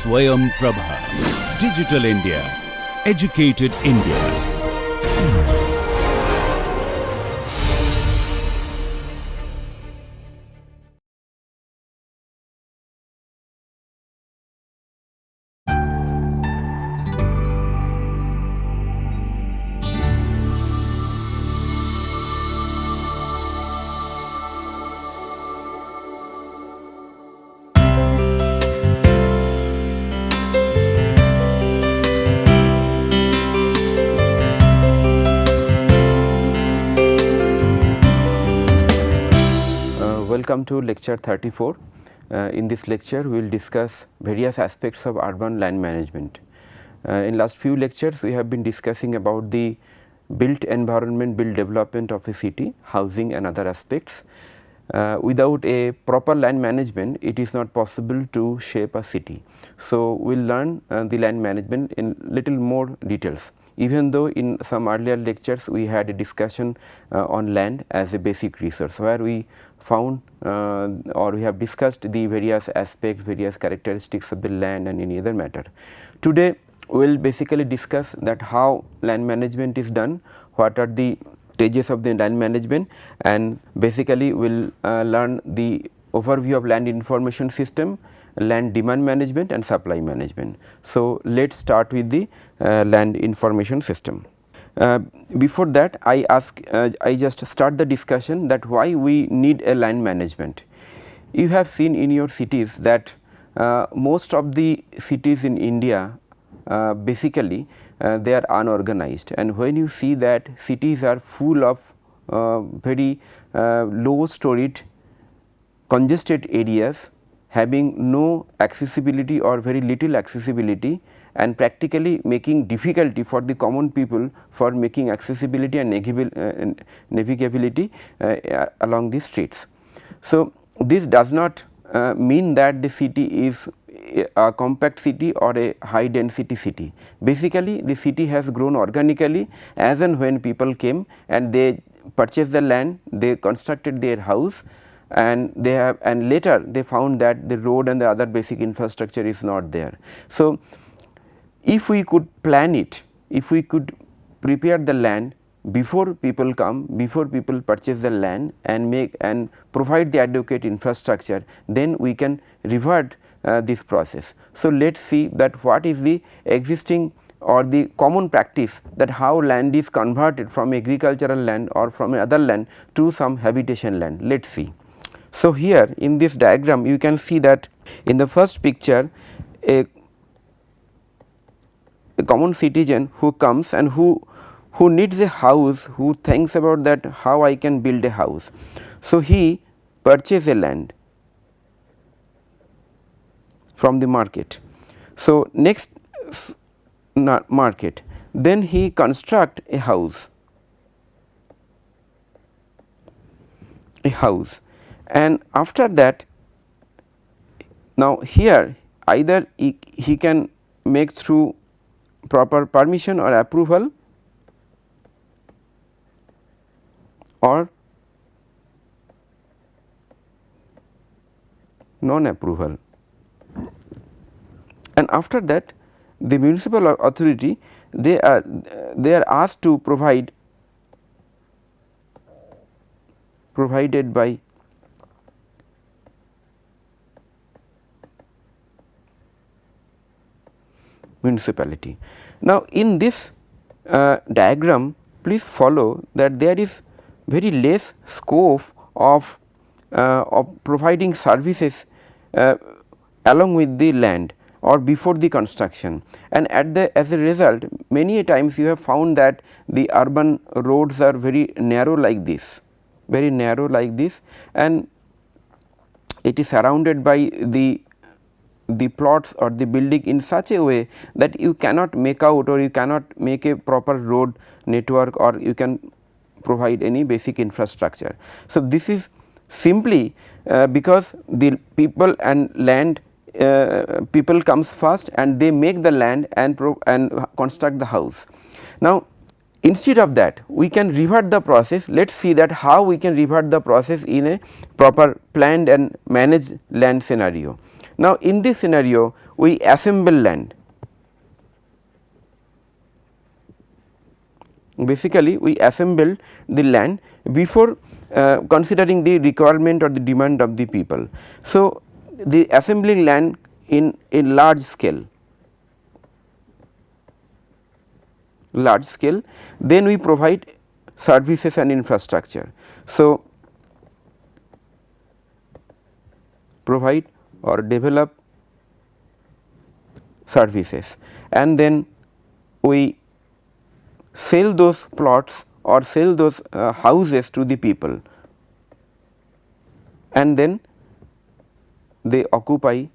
Swayam Prabha. Digital India. Educated India. Welcome to lecture 34. In this lecture we will discuss various aspects of urban land management. In last few lectures we have been discussing about the built environment, built development of a city, housing and other aspects. Without a proper land management it is not possible to shape a city. So, we will learn the land management in little more details. Even though in some earlier lectures we had a discussion on land as a basic resource, where we found or we have discussed the various aspects, various characteristics of the land and any other matter. Today we will basically discuss that how land management is done, what are the stages of the land management, and basically we will learn the overview of land information system, land demand management and supply management. So, let us start with the land information system. Before that I just start the discussion that why we need a land management. You have seen in your cities that most of the cities in India basically they are unorganized, and when you see that cities are full of very low storied congested areas having no accessibility or very little accessibility, and practically making difficulty for the common people for making accessibility and navigability along the streets. So, this does not mean that the city is a compact city or a high density city. Basically the city has grown organically as and when people came and they purchased the land, they constructed their house, and they have, and later they found that the road and the other basic infrastructure is not there. So, if we could plan it, if we could prepare the land before people come, before people purchase the land and make and provide the adequate infrastructure, then we can revert this process. So, let us see that what is the existing or the common practice, that how land is converted from agricultural land or from other land to some habitation land. Let us see. So, here in this diagram you can see that in the first picture a common citizen who comes and who needs a house, who thinks about that how I can build a house. So, he purchase a land from the market. So, next market, then he construct a house, and after that now here either he can make through proper permission or approval or non approval, and after that the municipal authority they are asked to provided by municipality. Now, in this diagram please follow that there is very less scope of providing services along with the land or before the construction, and as a result many a times you have found that the urban roads are very narrow like this, and it is surrounded by the plots or the building in such a way that you cannot make out or you cannot make a proper road network or you can provide any basic infrastructure. So, this is simply because the people and land people comes first and they make the land and construct the house. Now, instead of that we can revert the process. Let us see that how we can revert the process in a proper planned and managed land scenario. Now, in this scenario we assemble land. Basically we assemble the land before considering the requirement or the demand of the people. So, the assembling land in large scale, then we provide services and infrastructure. So, provide or develop services, and then we sell those plots or sell those houses to the people, and then they occupy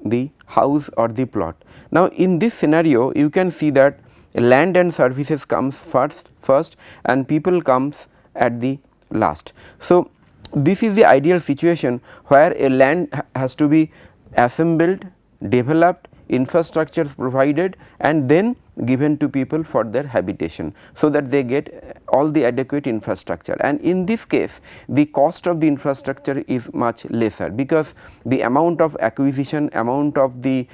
the house or the plot. Now, in this scenario you can see that land and services comes first and people comes at the last. So, this is the ideal situation where a land has to be assembled, developed, infrastructures provided, and then given to people for their habitation, so that they get all the adequate infrastructure. And in this case the cost of the infrastructure is much lesser, because the amount of acquisition, amount of the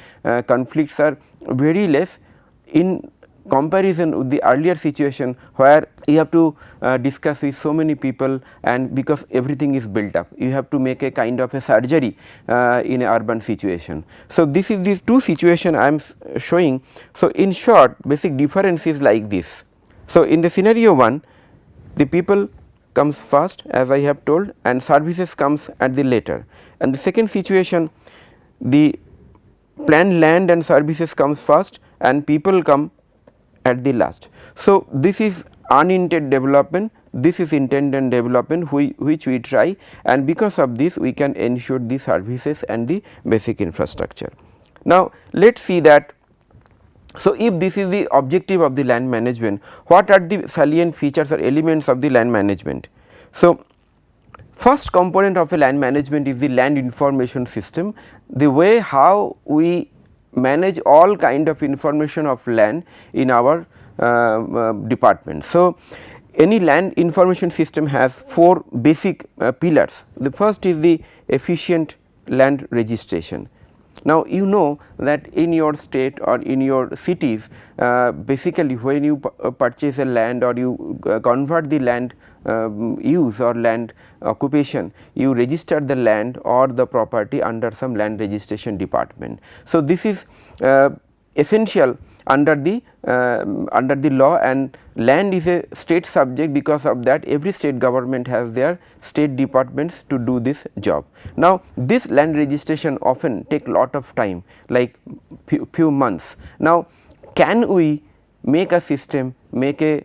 conflicts are very less in comparison with the earlier situation where you have to discuss with so many people, and because everything is built up you have to make a kind of a surgery in a urban situation. So, this is these two situation I am showing. So, in short basic difference is like this. So, in the scenario 1 the people comes first as I have told, and services comes at the later, and the second situation the planned land and services comes first and people come at the last. So, this is unintended development, this is intended development which we try, and because of this we can ensure the services and the basic infrastructure. Now, let us see that. So, if this is the objective of the land management, what are the salient features or elements of the land management? So, first component of a land management is the land information system, the way how we manage all kind of information of land in our department. So, any land information system has 4 basic pillars. The first is the efficient land registration. Now, you know that in your state or in your cities basically when you purchase a land or you convert the land use or land occupation, you register the land or the property under some land registration department. So, this is essential under the law, and land is a state subject. Because of that every state government has their state departments to do this job. Now, this land registration often take lot of time, like few months. Now, can we make a system, make a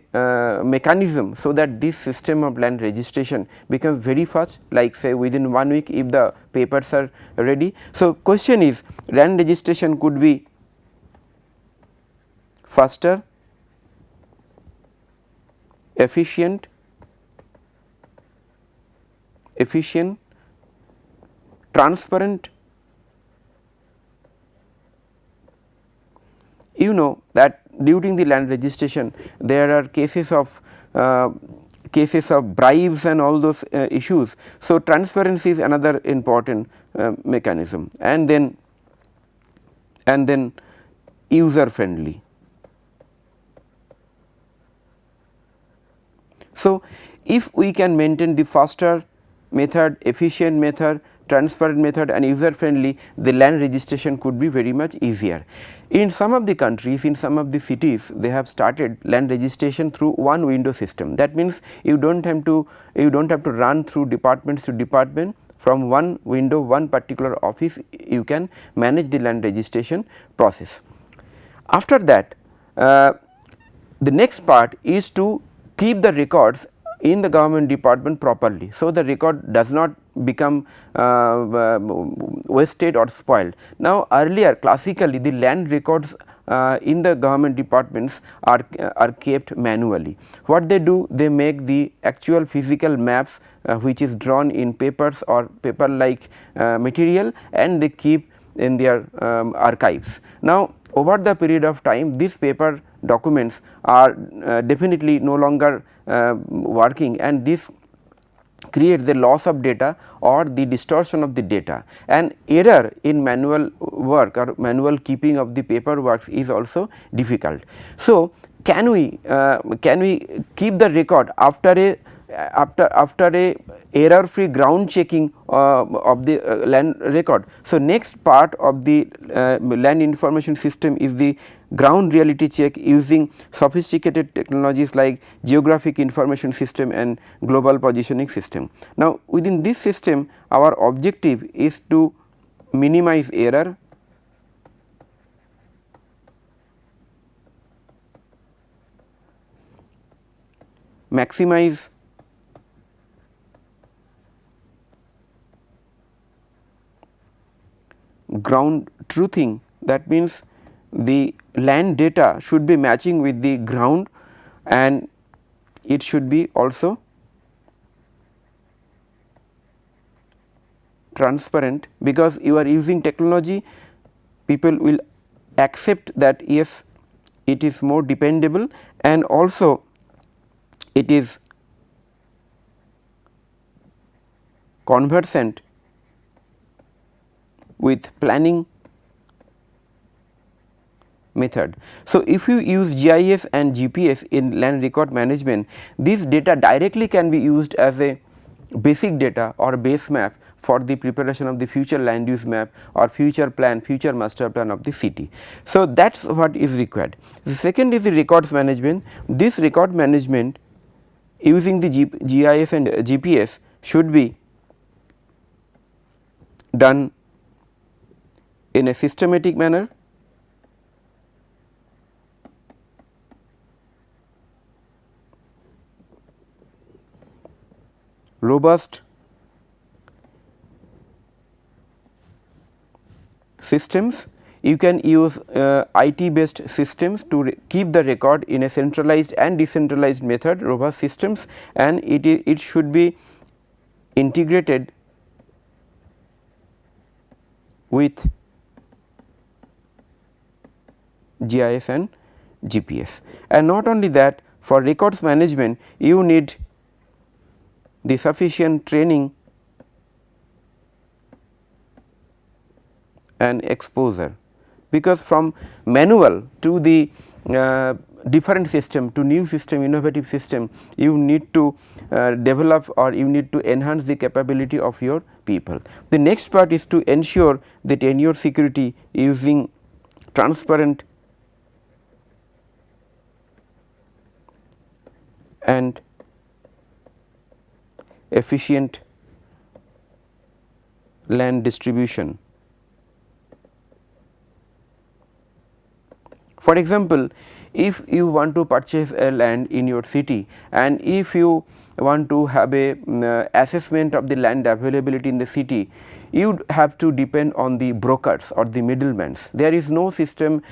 mechanism so that this system of land registration becomes very fast, like say within 1 week if the papers are ready. So, question is land registration could be faster, efficient, transparent. You know that during the land registration there are cases of bribes and all those issues. So, transparency is another important mechanism, and then user friendly. So, if we can maintain the faster method, efficient method, transparent method and user friendly, the land registration could be very much easier. In some of the countries, in some of the cities, they have started land registration through one window system. That means you do not have to run through departments to department. From one window, one particular office, you can manage the land registration process. After that, the next part is to keep the records in the government department properly. So, the record does not become wasted or spoiled. Now, earlier classically the land records in the government departments are kept manually. What they do, they make the actual physical maps which is drawn in papers or paper like material, and they keep in their archives. Now, over the period of time these paper documents are definitely no longer working, and this creates the loss of data or the distortion of the data, and error in manual work or manual keeping of the paperwork is also difficult. So, can we keep the record after a error free ground checking of the land record? So, next part of the land information system is the ground reality check using sophisticated technologies like geographic information system and global positioning system. Now, within this system our objective is to minimize error, maximize ground truthing, that means the land data should be matching with the ground and it should be also transparent, because you are using technology, people will accept that yes, it is more dependable and also it is conversant with planning method. So, if you use GIS and GPS in land record management, this data directly can be used as a basic data or base map for the preparation of the future land use map or future plan, future master plan of the city. So, that is what is required. The second is the records management. This record management using the GIS and GPS should be done in a systematic manner, robust systems. You can use IT based systems to keep the record in a centralized and decentralized method, robust systems, and it should be integrated with GIS and GPS. And not only that, for records management you need the sufficient training and exposure, because from manual to the different system to new system, innovative system, you need to develop or you need to enhance the capability of your people. The next part is to ensure the tenure security using transparent and efficient land distribution. For example, if you want to purchase a land in your city and if you want to have a assessment of the land availability in the city, you would have to depend on the brokers or the middlemen. There is no system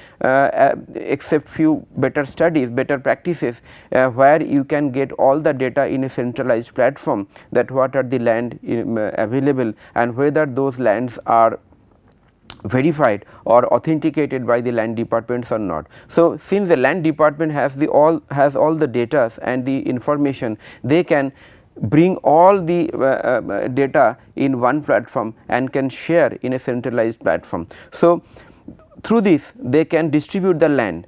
except few better studies, better practices where you can get all the data in a centralized platform, that what are the land available and whether those lands are verified or authenticated by the land departments or not. So, since the land department has all the data and the information, they can bring all the data in one platform and can share in a centralized platform. So, through this they can distribute the land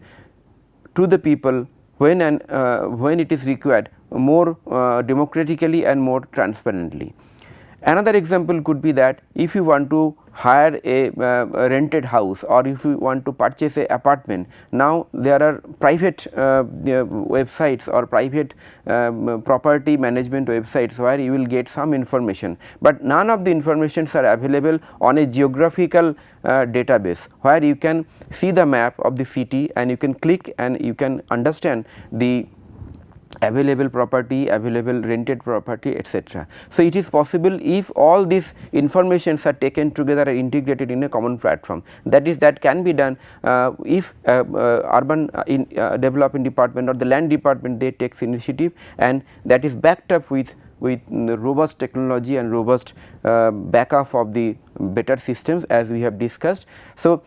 to the people when it is required more democratically and more transparently. Another example could be that if you want to hire a rented house or if you want to purchase a apartment, now there are private websites or private property management websites where you will get some information, but none of the informations are available on a geographical database where you can see the map of the city and you can click and you can understand the available property, available rented property, etc. So, it is possible if all these informations are taken together and integrated in a common platform. That can be done if urban development department or the land department they takes initiative, and that is backed up with robust technology and robust backup of the better systems as we have discussed. So,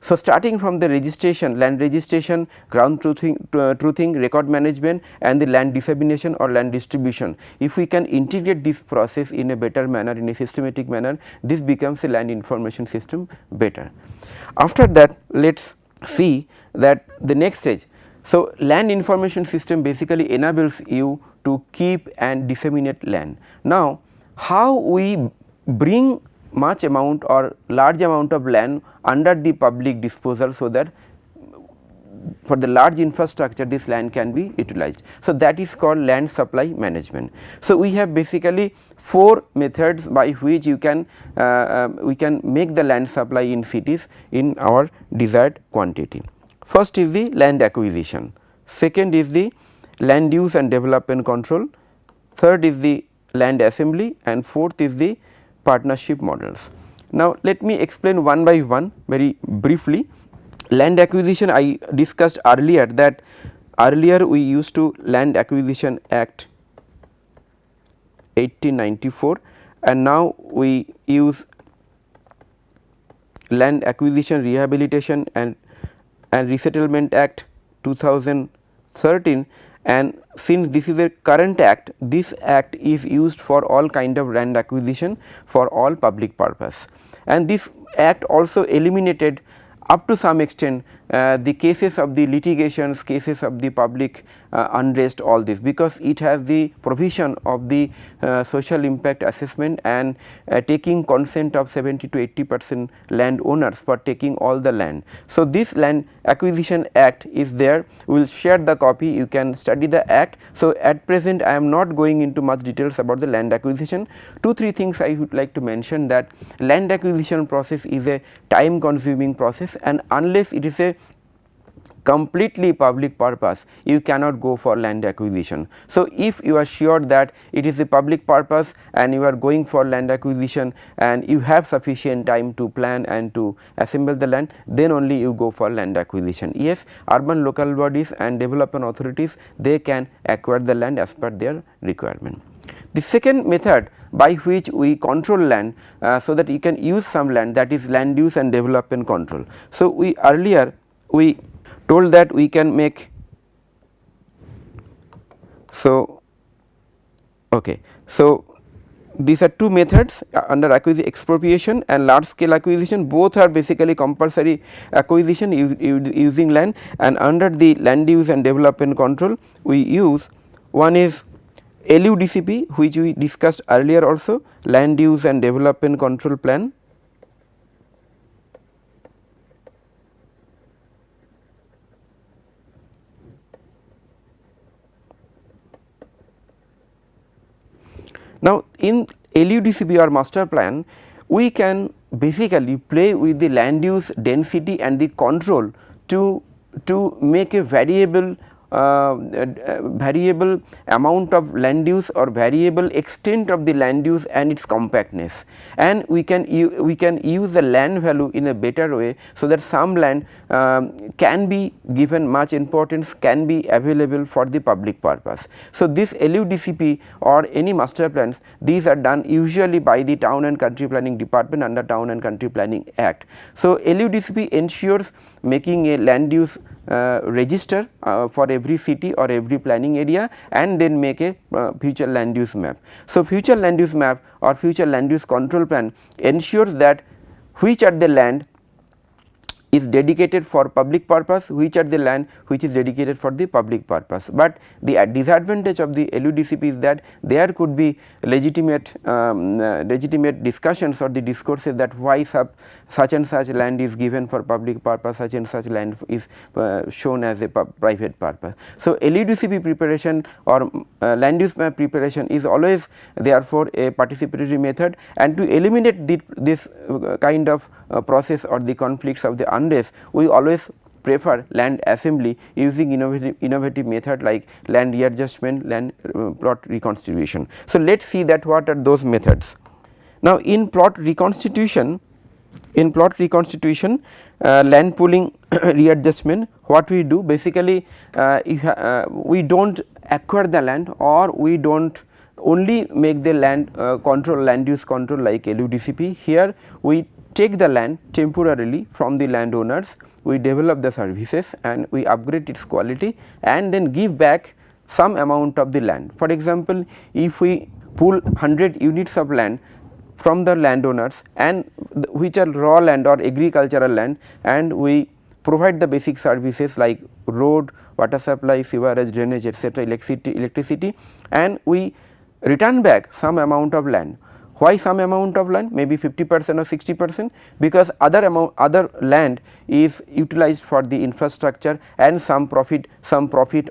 So, starting from the registration, land registration, ground truthing, record management and the land dissemination or land distribution, if we can integrate this process in a better manner, in a systematic manner, this becomes a land information system better. After that, let us see that the next stage. So, land information system basically enables you to keep and disseminate land. Now, how we bring much amount or large amount of land under the public disposal, so that for the large infrastructure this land can be utilized. So, that is called land supply management. So, we have basically 4 methods by which you can we can make the land supply in cities in our desired quantity. First is the land acquisition, second is the land use and development control, third is the land assembly and fourth is the partnership models. Now, let me explain one by one very briefly. Land acquisition, I discussed earlier that earlier we used to Land Acquisition Act 1894 and now we use Land Acquisition Rehabilitation and Resettlement Act 2013, and since this is a current act, this act is used for all kind of land acquisition for all public purpose, and this act also eliminated up to some extent the cases of the litigations, cases of the public unrest, all this, because it has the provision of the social impact assessment and taking consent of 70 to 80% landowners for taking all the land. So, this Land Acquisition Act is there, we will share the copy, you can study the act. So, at present I am not going into much details about the land acquisition. 2-3 things I would like to mention, that land acquisition process is a time consuming process, and unless it is a completely public purpose, you cannot go for land acquisition. So, if you are sure that it is a public purpose and you are going for land acquisition and you have sufficient time to plan and to assemble the land, then only you go for land acquisition. Yes, urban local bodies and development authorities, they can acquire the land as per their requirement. The second method by which we control land so that you can use some land, that is land use and development control. So, we earlier we told that we can make, so okay. So, these are 2 methods under expropriation and large scale acquisition, both are basically compulsory acquisition using land, and under the land use and development control we use, one is LUDCP, which we discussed earlier also, land use and development control plan. Now, in LUDCP or master plan, we can basically play with the land use density and the control to make a variable amount of land use or variable extent of the land use and its compactness, and we can use the land value in a better way, so that some land can be given much importance, can be available for the public purpose. So, this LUDCP or any master plans, these are done usually by the Town and Country Planning Department under Town and Country Planning Act. So, LUDCP ensures making a land use register for every city or every planning area, and then make a future land use map. So, future land use map or future land use control plan ensures that which are the land is dedicated for public purpose, which are the land which is dedicated for the public purpose. But the disadvantage of the LUDCP is that there could be legitimate discussions or the discourses that why such and such land is given for public purpose, such and such land is shown as a private purpose. So, LUDCP preparation or land use map preparation is always therefore a participatory method, and to eliminate this kind of process or the conflicts of the unrest, we always prefer land assembly using innovative method like land readjustment, land plot reconstitution. So, let us see that what are those methods. Now, in plot reconstitution, land pooling readjustment, what we do basically, we do not acquire the land, or we do not only make the land land use control like LUDCP. Here we take the land temporarily from the landowners, we develop the services and we upgrade its quality and then give back some amount of the land. For example, if we pull 100 units of land from the landowners and which are raw land or agricultural land, and we provide the basic services like road, water supply, sewerage, drainage, etc., electricity, and we return back some amount of land. Why some amount of land? Maybe 50% or 60%, because other land is utilized for the infrastructure and some profit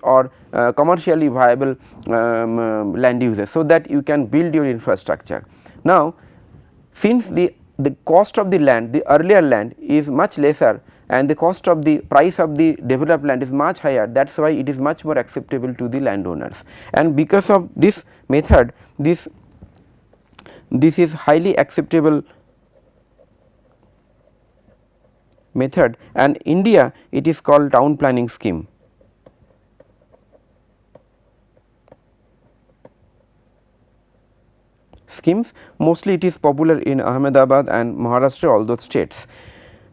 or commercially viable land uses, so that you can build your infrastructure. Now, since the cost of the land, the earlier land is much lesser and the cost of the price of the developed land is much higher, that is why it is much more acceptable to the landowners. And because of this method, this is highly acceptable method, and India it is called town planning scheme. Schemes, mostly it is popular in Ahmedabad and Maharashtra, all those states.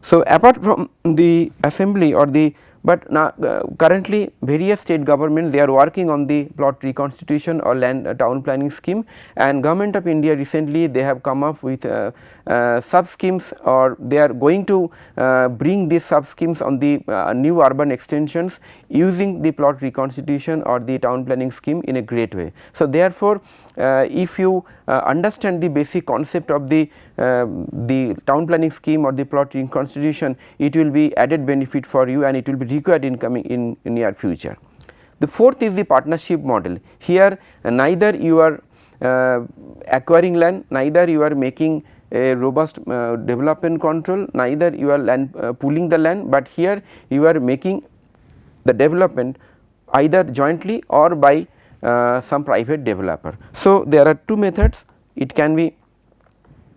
So, apart from the assembly or the, but now currently various state governments, they are working on the plot reconstitution or land town planning scheme, and Government of India recently they have come up with sub schemes, or they are going to bring these sub schemes on the new urban extensions using the plot reconstitution or the town planning scheme in a great way. So, therefore, if you understand the basic concept of the town planning scheme or the plot reconstitution, it will be added benefit for you and it will be required in coming in near future. The fourth is the partnership model. Here neither you are acquiring land, neither you are making a robust development control, neither you are land pooling the land, but here you are making the development either jointly or by some private developer. So, there are two methods, it can be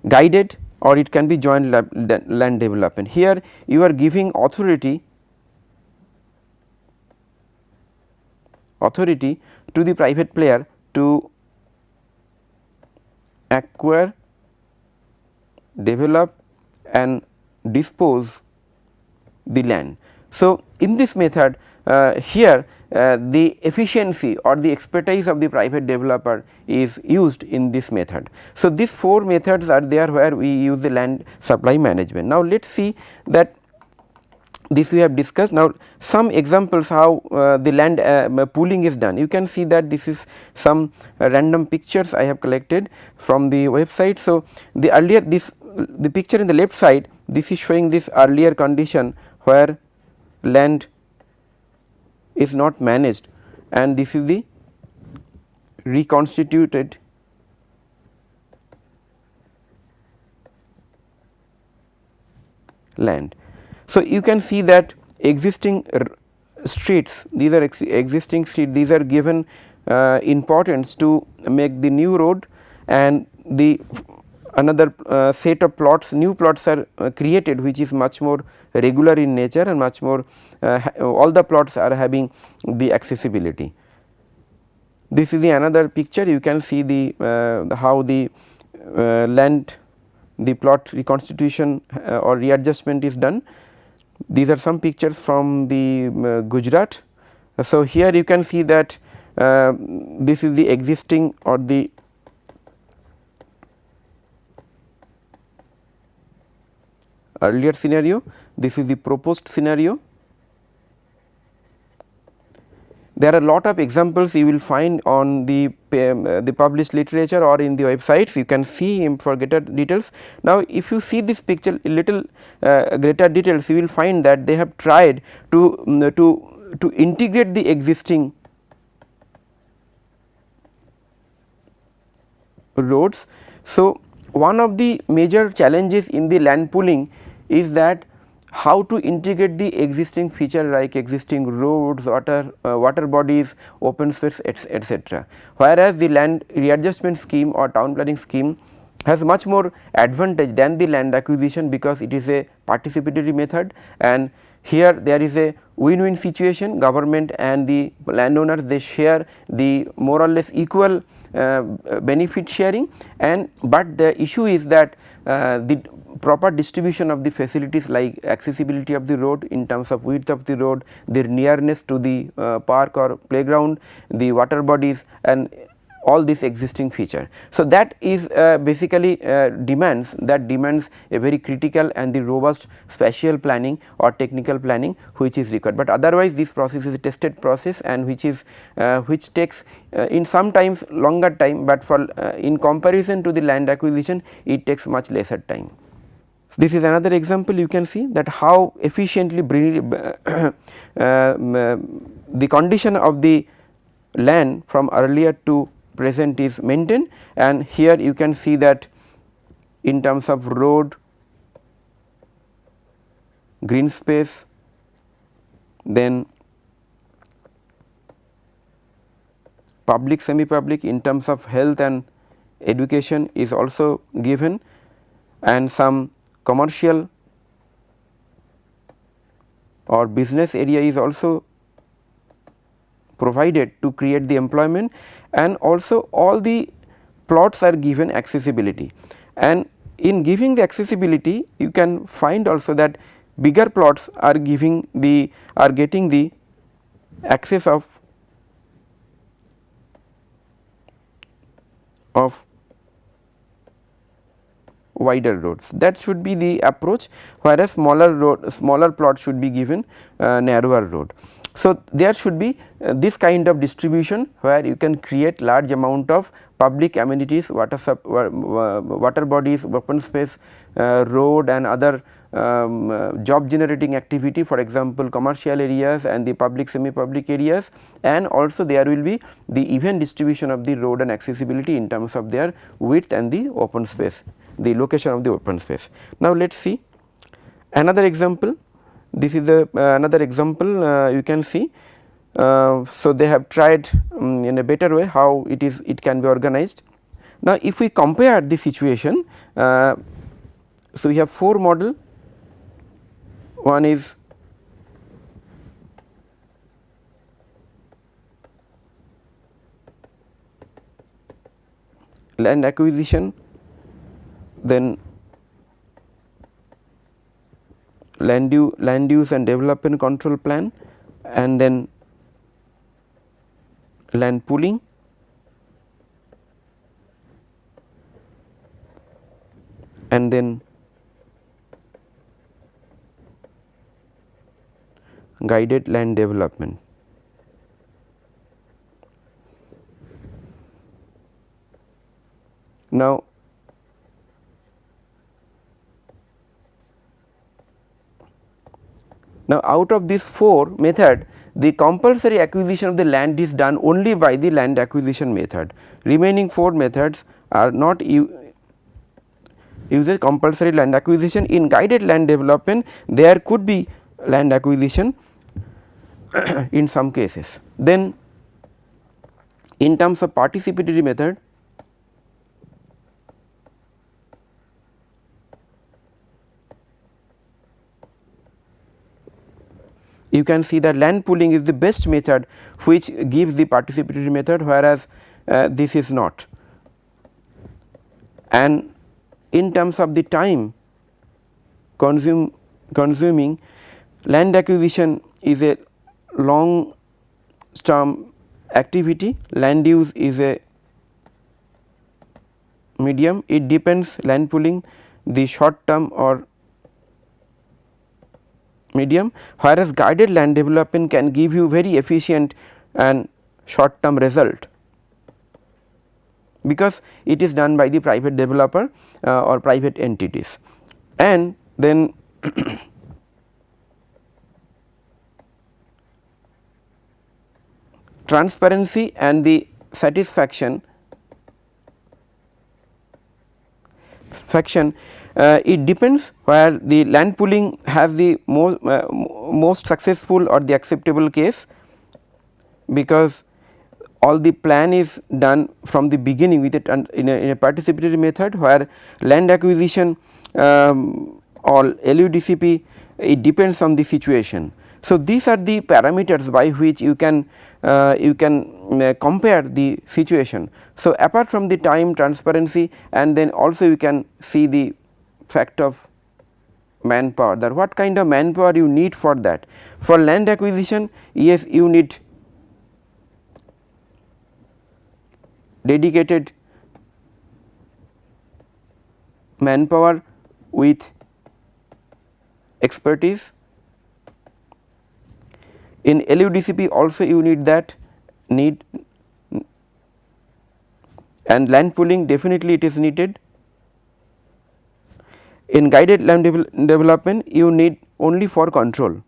guided or it can be joint land development. Here you are giving authority to the private player to acquire, develop and dispose the land. So, in this method here the efficiency or the expertise of the private developer is used in this method. So, these four methods are there where we use the land supply management. Now, let us see that this we have discussed. Now, some examples how the land pooling is done. You can see that this is some random pictures I have collected from the website. So, the earlier the picture in the left side, this is showing this earlier condition where land is not managed, and this is the reconstituted land. So, you can see that existing streets, these are existing streets, these are given importance to make the new road, and the another set of plots, new plots are created, which is much more regular in nature and much more all the plots are having the accessibility. This is the another picture, you can see the how the land, the plot reconstitution or readjustment is done. These are some pictures from the Gujarat. So, here you can see that this is the existing or the earlier scenario, this is the proposed scenario. There are lot of examples you will find on the published literature or in the websites, you can see for greater details. Now, if you see this picture little greater details, you will find that they have tried to integrate the existing roads. So, one of the major challenges in the land pooling is that how to integrate the existing feature like existing roads, water bodies, open space, etc. Whereas, the land readjustment scheme or town planning scheme has much more advantage than the land acquisition, because it is a participatory method, and here there is a win-win situation. Government and the landowners, they share the more or less equal benefit sharing, and but the issue is that the proper distribution of the facilities like accessibility of the road in terms of width of the road, their nearness to the park or playground, the water bodies, and all these existing feature. So, that is basically demands a very critical and the robust spatial planning or technical planning which is required, but otherwise this process is a tested process, and which takes in sometimes longer time, but for in comparison to the land acquisition it takes much lesser time. This is another example. You can see that how efficiently the condition of the land from earlier to present is maintained, and here you can see that in terms of road, green space, then public, semi public, in terms of health and education is also given, and some commercial or business area is also provided to create the employment, and also all the plots are given accessibility. And in giving the accessibility, you can find also that bigger plots are getting the access of wider roads. That should be the approach, whereas smaller plots should be given narrower road. So, there should be this kind of distribution where you can create large amount of public amenities, water bodies, open space, road and other job generating activity, for example commercial areas and the public, semi public areas, and also there will be the even distribution of the road and accessibility in terms of their width and the open space, the location of the open space. Now, let us see another example. This is another example you can see. So, they have tried in a better way how it can be organized. Now, if we compare the situation, so we have 4 model. One is land acquisition, then land use and development control plan, and then land pooling, and then guided land development. Now, out of these 4 method, the compulsory acquisition of the land is done only by the land acquisition method. Remaining 4 methods are not uses compulsory land acquisition. In guided land development, there could be land acquisition in some cases. Then in terms of participatory method, you can see that land pooling is the best method which gives the participatory method, whereas this is not. And in terms of the time consuming, land acquisition is a long term activity, land use is a medium. It depends, land pooling, the short term or medium, whereas guided land development can give you very efficient and short term result, because it is done by the private developer or private entities. And then transparency and the satisfaction it depends, where the land pooling has the most successful or the acceptable case, because all the plan is done from the beginning with it in a participatory method, where land acquisition or LUDCP, it depends on the situation. So, these are the parameters by which you can compare the situation. So, apart from the time, transparency, and then also you can see the fact of manpower, that what kind of manpower you need for that. For land acquisition, yes, you need dedicated manpower with expertise. In LUDCP also you need that need, and land pooling definitely it is needed. In guided land development you need only for control.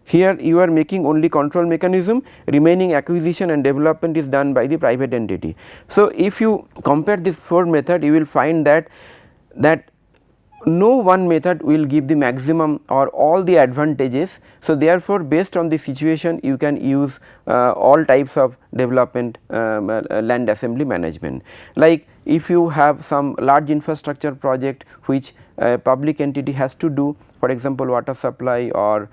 Here you are making only control mechanism, remaining acquisition and development is done by the private entity. So, if you compare this 4 method, you will find that no one method will give the maximum or all the advantages. So, therefore, based on the situation you can use all types of development land assembly management. Like if you have some large infrastructure project which a public entity has to do, for example, water supply or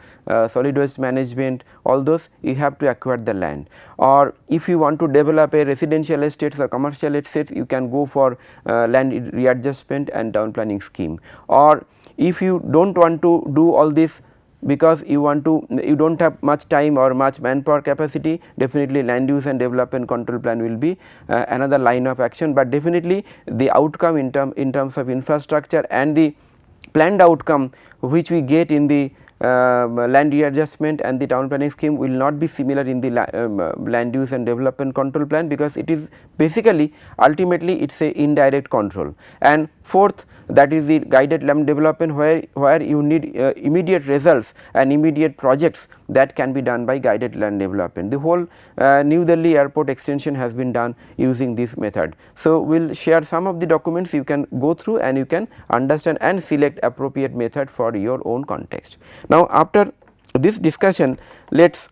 solid waste management, all those you have to acquire the land. Or if you want to develop a residential estates or commercial estates, you can go for land readjustment and down planning scheme. Or if you do not want to do all this because you do not have much time or much manpower capacity, definitely land use and development control plan will be another line of action, but definitely the outcome in terms of infrastructure and the planned outcome which we get in the land readjustment and the town planning scheme will not be similar in the land use and development control plan, because it is basically ultimately it is a indirect control. And fourth, that is the guided land development, where you need immediate results and immediate projects that can be done by guided land development. The whole New Delhi airport extension has been done using this method. So, we will share some of the documents, you can go through and you can understand and select appropriate method for your own context. Now, after this discussion, let us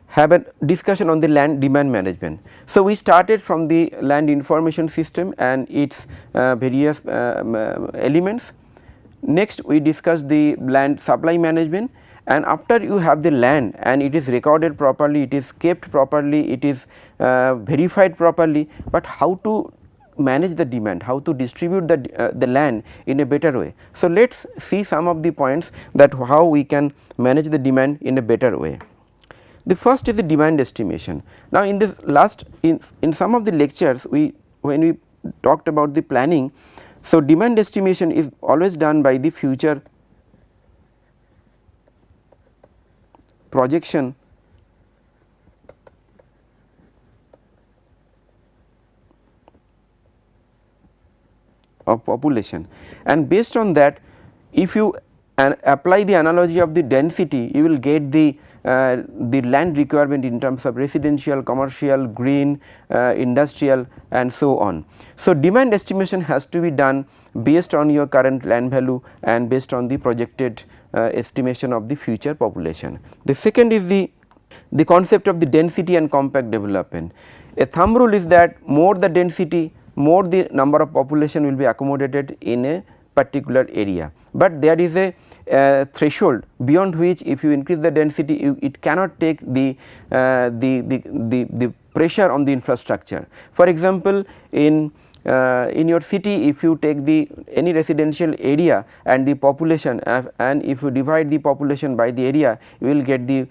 have a discussion on the land demand management. So, we started from the land information system and its various elements. Next, we discussed the land supply management, and after you have the land and it is recorded properly, it is kept properly, it is verified properly, but how to manage the demand, how to distribute the land in a better way. So, let us see some of the points that how we can manage the demand in a better way. The first is the demand estimation. Now, in this last in some of the lectures when we talked about the planning, so demand estimation is always done by the future projection of population, and based on that, if you apply the analogy of the density, you will get the land requirement in terms of residential, commercial, green, industrial and so on. So, demand estimation has to be done based on your current land value and based on the projected estimation of the future population. The second is the concept of the density and compact development. A thumb rule is that more the density, more the number of population will be accommodated in a particular area, but there is a threshold beyond which if you increase the density it cannot take the pressure on the infrastructure. For example, in your city, if you take any residential area and the population and if you divide the population by the area, you will get the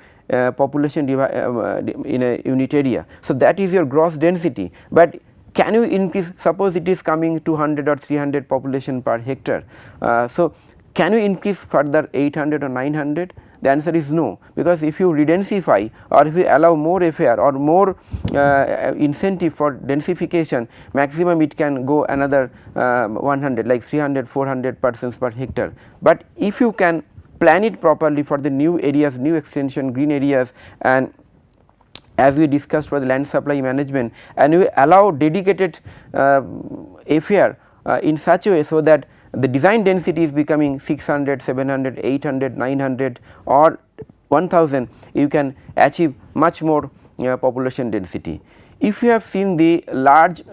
population in a unit area. So, that is your gross density, but can you increase, suppose it is coming 200 or 300 population per hectare. So, can you increase further 800 or 900? The answer is no, because if you redensify or if you allow more FAR or more incentive for densification, maximum it can go another 100, like 300, 400 persons per hectare. But if you can plan it properly for the new areas, new extension, green areas, and as we discussed for the land supply management, and we allow dedicated FAR in such a way, so that the design density is becoming 600, 700, 800, 900 or 1000, you can achieve much more population density. If you have seen the large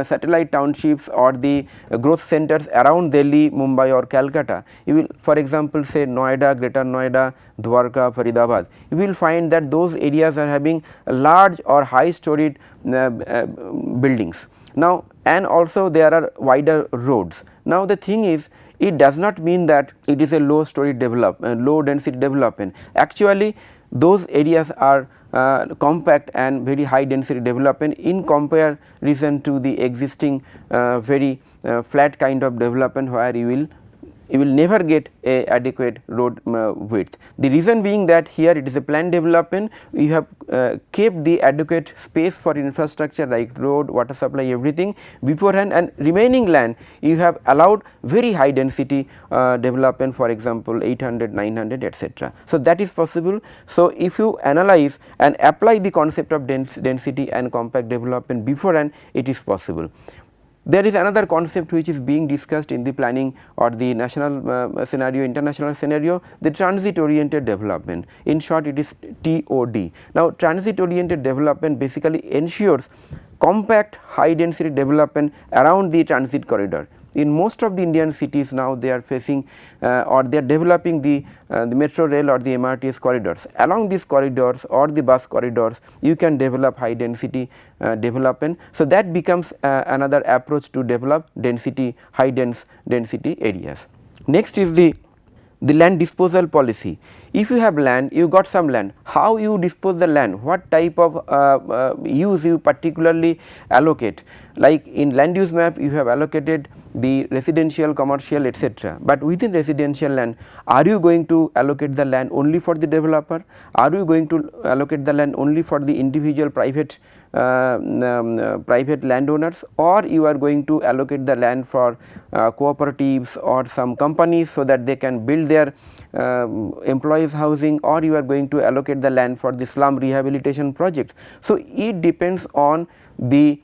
satellite townships or the growth centers around Delhi, Mumbai or Calcutta, you will for example say Noida, Greater Noida, Dwarka, Faridabad, you will find that those areas are having large or high storied buildings. Now, and also there are wider roads. Now, the thing is, it does not mean that it is a low story low density development. Actually, those areas are compact and very high density development in comparison to the existing very flat kind of development, where you will never get a adequate road width. The reason being that here it is a planned development, you have kept the adequate space for infrastructure like road, water supply, everything beforehand, and remaining land you have allowed very high density development, for example 800, 900 etc. So, that is possible. So, if you analyze and apply the concept of density and compact development beforehand, it is possible. There is another concept which is being discussed in the planning or the national scenario, international scenario, the transit oriented development. In short, it is TOD. Now, transit oriented development basically ensures compact high density development around the transit corridor. In most of the Indian cities now, they are facing or they are developing the metro rail or the MRTS corridors. Along these corridors or the bus corridors, you can develop high density development. So, that becomes another approach to develop density, high density areas. Next is the land disposal policy. If you have land, you got some land, how you dispose the land, what type of use you particularly allocate. Like in land use map, you have allocated the residential, commercial etc. But within residential land, are you going to allocate the land only for the developer? Are you going to allocate the land only for the individual private landowners, or you are going to allocate the land for cooperatives or some companies so that they can build their employees housing, or you are going to allocate the land for the slum rehabilitation project. So, it depends on the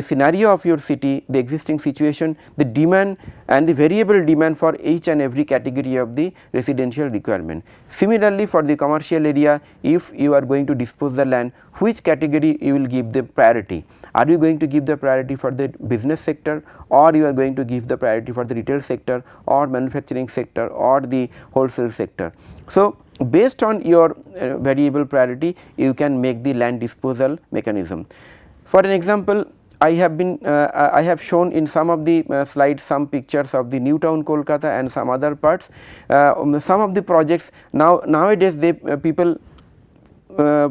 scenario of your city, the existing situation, the demand and the variable demand for each and every category of the residential requirement. Similarly, for the commercial area, if you are going to dispose the land, which category you will give the priority? Are you going to give the priority for the business sector, or you are going to give the priority for the retail sector or manufacturing sector or the wholesale sector? So, based on your variable priority, you can make the land disposal mechanism. For an example, I have shown in some of the slides some pictures of the New Town Kolkata and some other parts. Some of the projects nowadays people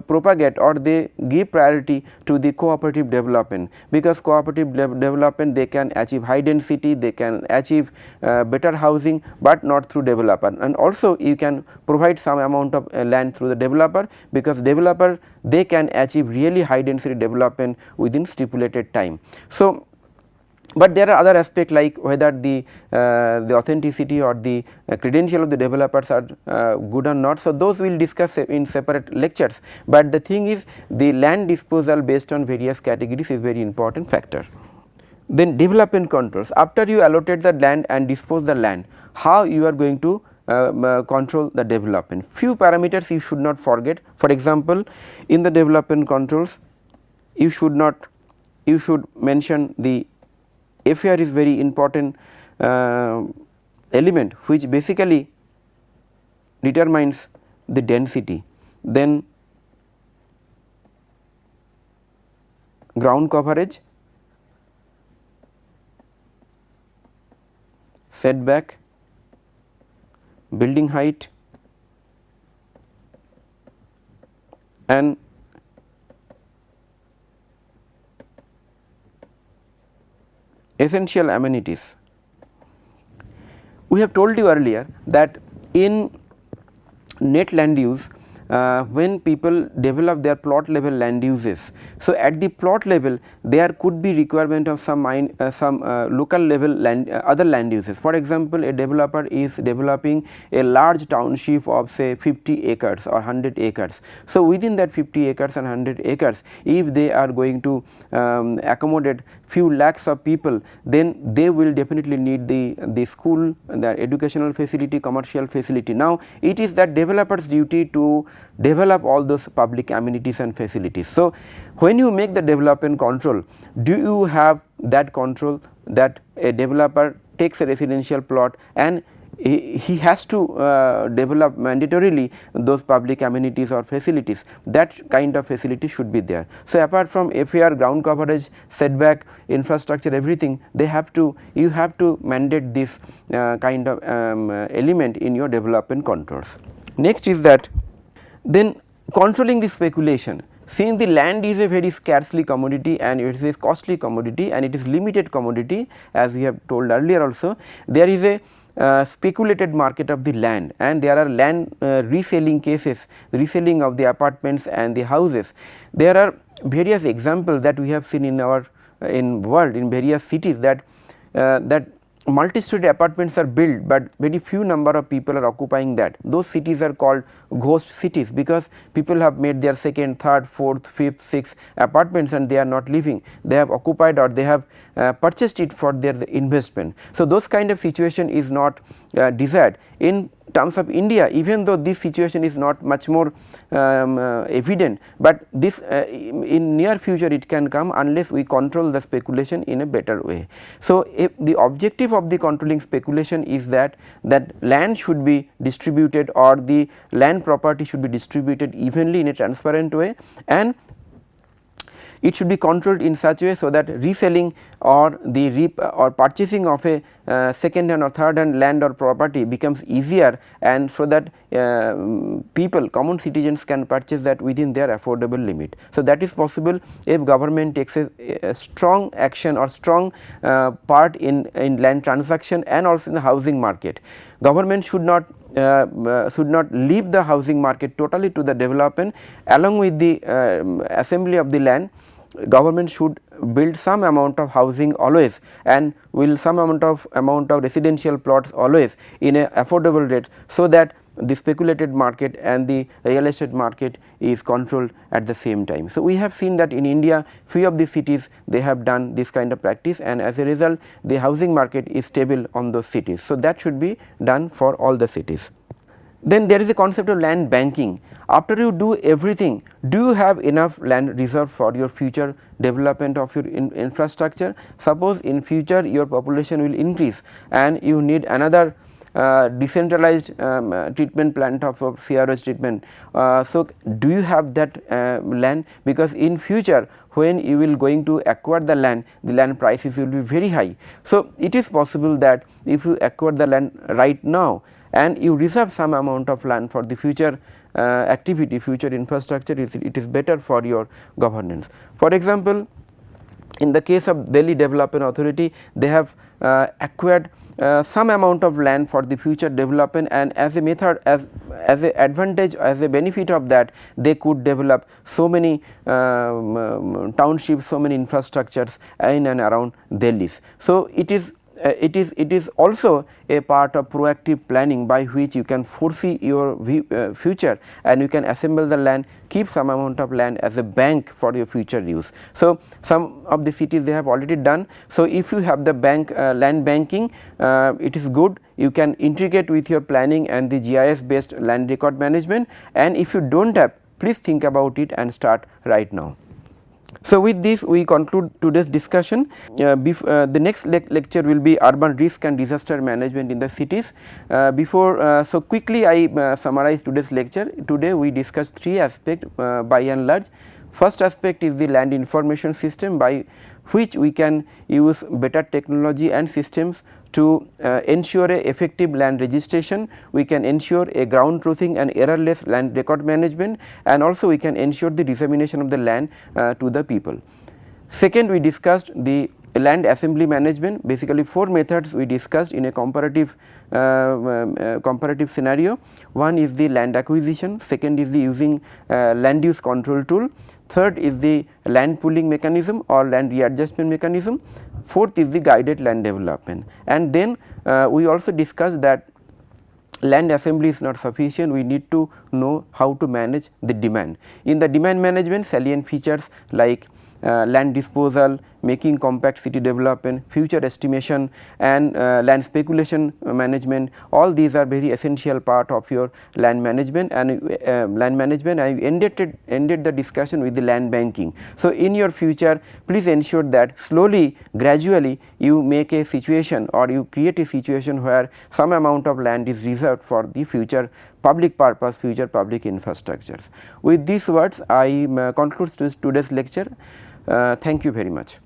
propagate or they give priority to the cooperative development, because cooperative development they can achieve high density, they can achieve better housing, but not through developer, and also you can provide some amount of land through the developer, because developer they can achieve really high density development within stipulated time. So, but there are other aspects like whether the authenticity or the credential of the developers are good or not. So, those we will discuss in separate lectures, but the thing is the land disposal based on various categories is very important factor. Then development controls, after you allocate the land and dispose the land, how you are going to control the development. Few parameters you should not forget. For example, in the development controls you should mention the FAR is very important element which basically determines the density. Then ground coverage, setback, building height and essential amenities. We have told you earlier that in net land use when people develop their plot level land uses. So, at the plot level there could be requirement of some local level land other land uses. For example, a developer is developing a large township of say 50 acres or 100 acres. So, within that 50 acres and 100 acres, if they are going to accommodate few lakhs of people, then they will definitely need the school, the educational facility, commercial facility. Now, it is that developer's duty to develop all those public amenities and facilities. So, when you make the development control, do you have that control that a developer takes a residential plot and he has to develop mandatorily those public amenities or facilities? That kind of facility should be there. So, apart from FAR, ground coverage, setback, infrastructure, everything, you have to mandate this kind of element in your development controls. Next is that then controlling the speculation. Since the land is a very scarcely commodity and it is a costly commodity and it is limited commodity, as we have told earlier also, there is a speculated market of the land, and there are land reselling cases, reselling of the apartments and the houses. There are various examples that we have seen in our world, in various cities, that multi-story apartments are built, but very few number of people are occupying that. Those cities are called ghost cities, because people have made their second, third, fourth, fifth, sixth apartments and they are not living. They have occupied or they have purchased it for their investment. So, those kind of situation is not desired. In terms of India, even though this situation is not much more evident, but this in near future it can come unless we control the speculation in a better way. So, if the objective of the controlling speculation is that land should be distributed, or the land property should be distributed evenly in a transparent way, and it should be controlled in such a way so that reselling or the purchasing of a second hand or third hand land or property becomes easier, and so that people, common citizens, can purchase that within their affordable limit. So, that is possible if government takes a strong action or strong part in land transaction and also in the housing market. Government should not leave the housing market totally to the development. Along with the assembly of the land, government should build some amount of housing always, and will some amount of residential plots always in a affordable rate, so that the speculated market and the real estate market is controlled at the same time. So, we have seen that in India few of the cities they have done this kind of practice, and as a result the housing market is stable on those cities. So, that should be done for all the cities. Then there is a concept of land banking. After you do everything, do you have enough land reserved for your future development of your infrastructure? Suppose in future your population will increase and you need another decentralized treatment plant of CRS treatment. So, do you have that land? Because in future when you will going to acquire the land prices will be very high. So, it is possible that if you acquire the land right now and you reserve some amount of land for the future activity, future infrastructure, it is better for your governance. For example, in the case of Delhi Development Authority, they have acquired some amount of land for the future development, and as a method, as a advantage, as a benefit of that, they could develop so many townships, so many infrastructures in and around Delhi. So, it is also a part of proactive planning by which you can foresee your future, and you can assemble the land, keep some amount of land as a bank for your future use. So, some of the cities they have already done. So, if you have the land banking, it is good. You can integrate with your planning and the GIS based land record management, and if you do not have, please think about it and start right now. So, with this we conclude today's discussion. The next lecture will be urban risk and disaster management in the cities. So quickly I summarize today's lecture. Today we discussed three aspects by and large. First aspect is the land information system, by which we can use better technology and systems to ensure a effective land registration. We can ensure a ground truthing and errorless land record management, and also we can ensure the dissemination of the land to the people. Second, we discussed the land assembly management, basically 4 methods we discussed in a comparative scenario. One is the land acquisition, second is the using land use control tool, third is the land pooling mechanism or land readjustment mechanism, fourth is the guided land development. And then we also discussed that land assembly is not sufficient, we need to know how to manage the demand. In the demand management, salient features like land disposal, making compact city development, future estimation and land speculation management, all these are very essential part of your land management. And I ended the discussion with the land banking. So, in your future please ensure that slowly gradually you make a situation or you create a situation where some amount of land is reserved for the future public purpose, future public infrastructures. With these words I conclude today's lecture. Thank you very much.